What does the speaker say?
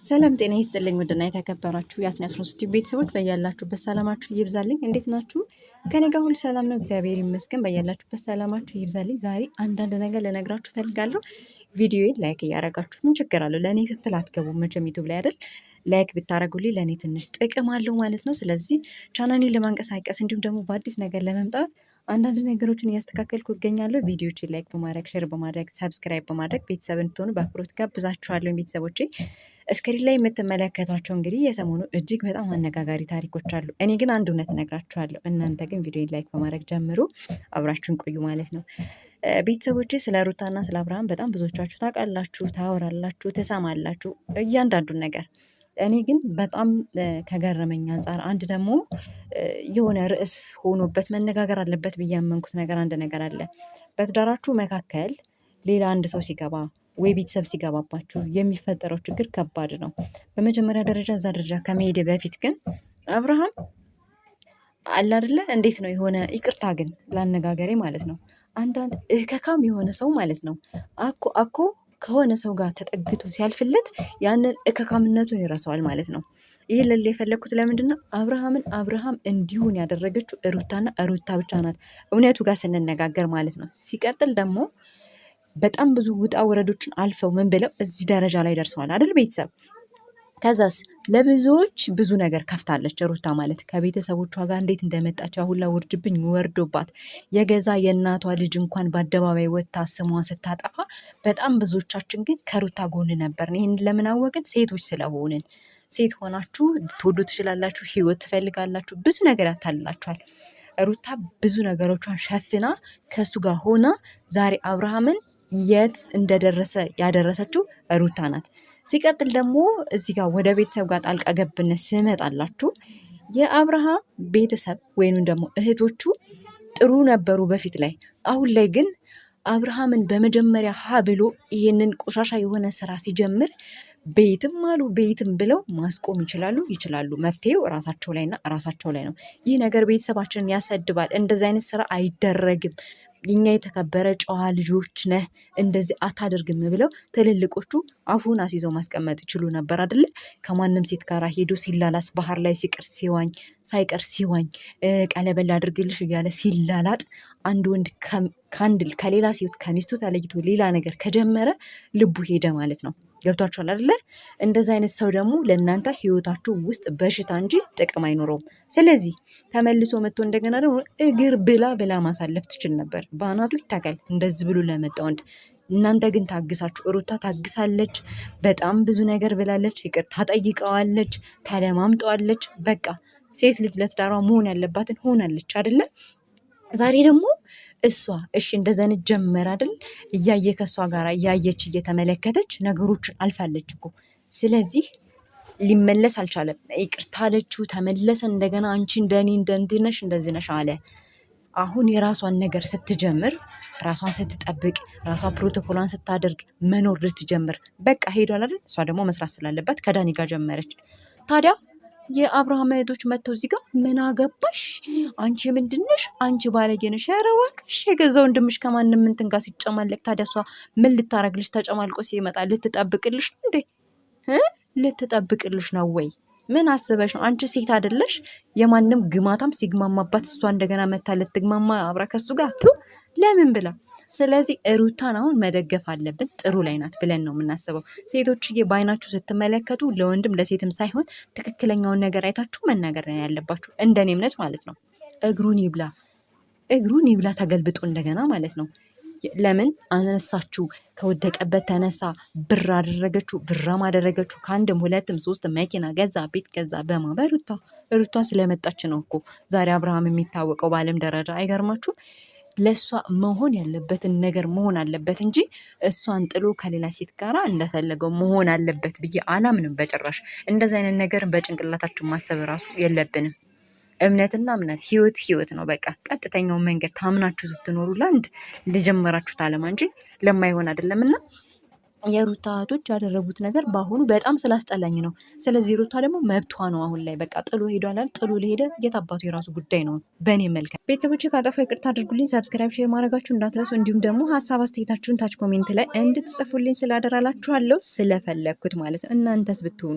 ሰላም ጤና ይስጥልኝ ውድና የተከበራችሁ የ13 ቤተሰቦች በያላችሁበት ሰላማችሁ ይብዛልኝ። እንዴት ናችሁ? ከኔ ጋር ሁሉ ሰላም ነው፣ እግዚአብሔር ይመስገን። በያላችሁበት ሰላማችሁ ይብዛልኝ። ዛሬ አንዳንድ ነገር ልነግራችሁ ፈልጋለሁ። ቪዲዮዬን ላይክ እያደረጋችሁ ምን ችግር አለው? ለእኔ ስትል አትገቡም መቼም ዩቱብ ላይ አይደል? ላይክ ብታደረጉልኝ ለእኔ ትንሽ ጥቅም አለው ማለት ነው። ስለዚህ ቻናሌን ለማንቀሳቀስ እንዲሁም ደግሞ በአዲስ ነገር ለመምጣት አንዳንድ ነገሮችን እያስተካከልኩ እገኛለሁ። ቪዲዮችን ላይክ በማድረግ ሼር በማድረግ ሰብስክራይብ በማድረግ ቤተሰብ እንድትሆኑ በአክብሮት ጋብዛችኋለሁ። ቤተሰቦቼ እስክሪን ላይ የምትመለከቷቸው እንግዲህ የሰሞኑ እጅግ በጣም አነጋጋሪ ታሪኮች አሉ። እኔ ግን አንድ እውነት እነግራችኋለሁ። እናንተ ግን ቪዲዮን ላይክ በማድረግ ጀምሩ፣ አብራችሁን ቆዩ ማለት ነው። ቤተሰቦቼ ስለ ሩታና ስለ አብርሃም በጣም ብዙዎቻችሁ ታውቃላችሁ፣ ታወራላችሁ፣ ትሰማላችሁ እያንዳንዱን ነገር። እኔ ግን በጣም ከገረመኝ አንጻር አንድ ደግሞ የሆነ ርዕስ ሆኖበት መነጋገር አለበት ብዬ ያመንኩት ነገር አንድ ነገር አለ። በትዳራችሁ መካከል ሌላ አንድ ሰው ሲገባ ወይ ቤተሰብ ሲገባባችሁ የሚፈጠረው ችግር ከባድ ነው። በመጀመሪያ ደረጃ እዛ ደረጃ ከመሄድ በፊት ግን አብርሃም አለ አይደለ? እንዴት ነው የሆነ ይቅርታ ግን ላነጋገሬ ማለት ነው። አንዳንድ እከካም የሆነ ሰው ማለት ነው አኮ ከሆነ ሰው ጋር ተጠግቶ ሲያልፍለት ያንን እከካምነቱን ይረሳዋል ማለት ነው። ይህ ልል የፈለግኩት ለምንድን ነው? አብርሃም እንዲሁን ያደረገችው ሩታና ሩታ ብቻ ናት፣ እውነቱ ጋር ስንነጋገር ማለት ነው። ሲቀጥል ደግሞ በጣም ብዙ ውጣ ወረዶችን አልፈው ምን ብለው እዚህ ደረጃ ላይ ደርሰዋል አይደል ቤተሰብ። ከዛስ ለብዙዎች ብዙ ነገር ከፍታለች ሩታ ማለት ከቤተሰቦቿ ጋር እንዴት እንደመጣች ሁላ ውርጅብኝ ወርዶባት የገዛ የእናቷ ልጅ እንኳን በአደባባይ ወጥታ ስሟን ስታጠፋ በጣም ብዙዎቻችን ግን ከሩታ ጎን ነበር። ይህን ለምን አወቅን? ሴቶች ስለሆንን። ሴት ሆናችሁ ትወዱ ትችላላችሁ፣ ህይወት ትፈልጋላችሁ፣ ብዙ ነገር ያታልላችኋል። ሩታ ብዙ ነገሮቿን ሸፍና ከሱ ጋር ሆና ዛሬ አብርሃምን የት እንደደረሰ ያደረሰችው ሩታ ናት። ሲቀጥል ደግሞ እዚህ ጋር ወደ ቤተሰብ ጋር ጣልቃ ገብነት ስመጣላችሁ የአብርሃም ቤተሰብ ወይንም ደግሞ እህቶቹ ጥሩ ነበሩ በፊት ላይ። አሁን ላይ ግን አብርሃምን በመጀመሪያ ብሎ ይሄንን ቆሻሻ የሆነ ስራ ሲጀምር ቤትም አሉ ቤትም ብለው ማስቆም ይችላሉ። መፍትሄው ራሳቸው ላይና ራሳቸው ላይ ነው። ይህ ነገር ቤተሰባችንን ያሰድባል። እንደዚህ አይነት ስራ አይደረግም፣ የኛ የተከበረ ጨዋ ልጆች ነህ፣ እንደዚህ አታደርግም ብለው ትልልቆቹ አፉን አስይዘው ማስቀመጥ ይችሉ ነበር አይደለ? ከማንም ሴት ጋር ሄዶ ሲላላስ ባህር ላይ ሳይቀር ሲዋኝ ቀለበል አድርግልሽ እያለ ሲላላጥ አንድ ወንድ ከሌላ ሴት ከሚስቱ ተለይቶ ሌላ ነገር ከጀመረ ልቡ ሄደ ማለት ነው። ገብቷችኋል አይደለ? እንደዚህ አይነት ሰው ደግሞ ለእናንተ ህይወታችሁ ውስጥ በሽታ እንጂ ጥቅም አይኖረውም። ስለዚህ ተመልሶ መጥቶ እንደገና ደግሞ እግር ብላ ማሳለፍ ትችል ነበር። በአናቱ ይታገል እንደዚህ ብሎ ለመጣ ወንድ። እናንተ ግን ታግሳችሁ፣ ሩታ ታግሳለች፣ በጣም ብዙ ነገር ብላለች፣ ይቅርታ ጠይቀዋለች፣ ተለማምጠዋለች። በቃ ሴት ልጅ ለትዳሯ መሆን ያለባትን ሆናለች አይደለ? ዛሬ ደግሞ እሷ እሺ እንደዘን ጀመር አይደል? እያየ ከሷ ጋር እያየች እየተመለከተች ነገሮችን አልፋለች እኮ። ስለዚህ ሊመለስ አልቻለም። ይቅርታ አለችው፣ ተመለሰ። እንደገና አንቺ እንደኔ እንደዚህ ነሽ አለ። አሁን የራሷን ነገር ስትጀምር፣ ራሷን ስትጠብቅ፣ ራሷ ፕሮቶኮሏን ስታደርግ መኖር ልትጀምር በቃ ሄዷል አይደል? እሷ ደግሞ መስራት ስላለባት ከዳኒ ጋር ጀመረች። ታዲያ የአብርሃም እህቶች መጥተው እዚህ ጋር ምን አገባሽ አንቺ ምንድነሽ አንቺ ባለጌነሽ፣ ኧረ እባክሽ የገዛ ወንድምሽ ከማንም እንትን ጋር ሲጨማለቅ ታዲያ እሷ ምን ልታረግልሽ? ተጨማልቆ ሲመጣ ልትጠብቅልሽ ነው እንዴ? ልትጠብቅልሽ ነው ወይ? ምን አስበሽ ነው? አንቺ ሴት አይደለሽ? የማንም ግማታም ሲግማማባት እሷ እንደገና መታ ልትግማማ አብራ ከሱ ጋር ለምን ብላ። ስለዚህ ሩታን አሁን መደገፍ አለብን። ጥሩ ላይ ናት ብለን ነው የምናስበው። ሴቶችዬ በአይናችሁ ስትመለከቱ ለወንድም ለሴትም ሳይሆን ትክክለኛውን ነገር አይታችሁ መናገር ነው ያለባችሁ፣ እንደኔ እምነት ማለት ነው። እግሩን ይብላ ተገልብጦ እንደገና ማለት ነው። ለምን አነሳችሁ? ከወደቀበት ተነሳ፣ ብር አደረገችው። ከአንድም ሁለትም ሶስት መኪና ገዛ፣ ቤት ገዛ። ሩታ ስለመጣች ነው እኮ ዛሬ አብርሃም የሚታወቀው በዓለም ደረጃ። አይገርማችሁ? ለእሷ መሆን ያለበትን ነገር መሆን አለበት እንጂ እሷን ጥሎ ከሌላ ሴት ጋር እንደፈለገው መሆን አለበት ብዬ አላምንም በጭራሽ። እንደዚህ አይነት ነገርን በጭንቅላታችን ማሰብ ራሱ የለብንም። እምነትና እምነት፣ ህይወት ነው። በቃ ቀጥተኛውን መንገድ ታምናችሁ ስትኖሩ ለአንድ ለጀመራችሁት አለማ እንጂ ለማይሆን አይደለምና የሩታ እህቶች ያደረጉት ነገር በአሁኑ በጣም ስላስጠላኝ ነው። ስለዚህ ሩታ ደግሞ መብቷ ነው። አሁን ላይ በቃ ጥሎ ሄዷላል። ጥሎ ሊሄደ የታባቱ የራሱ ጉዳይ ነው። በእኔ መልካም ቤተሰቦች ካጠፋ ይቅርታ አድርጉልኝ። ሰብስክራይብ፣ ሼር ማድረጋችሁ እንዳትረሱ። እንዲሁም ደግሞ ሀሳብ አስተያየታችሁን ታች ኮሜንት ላይ እንድትጽፉልኝ ስላደራላችኋለሁ። ስለፈለግኩት ማለት ነው። እናንተስ ብትሆኑ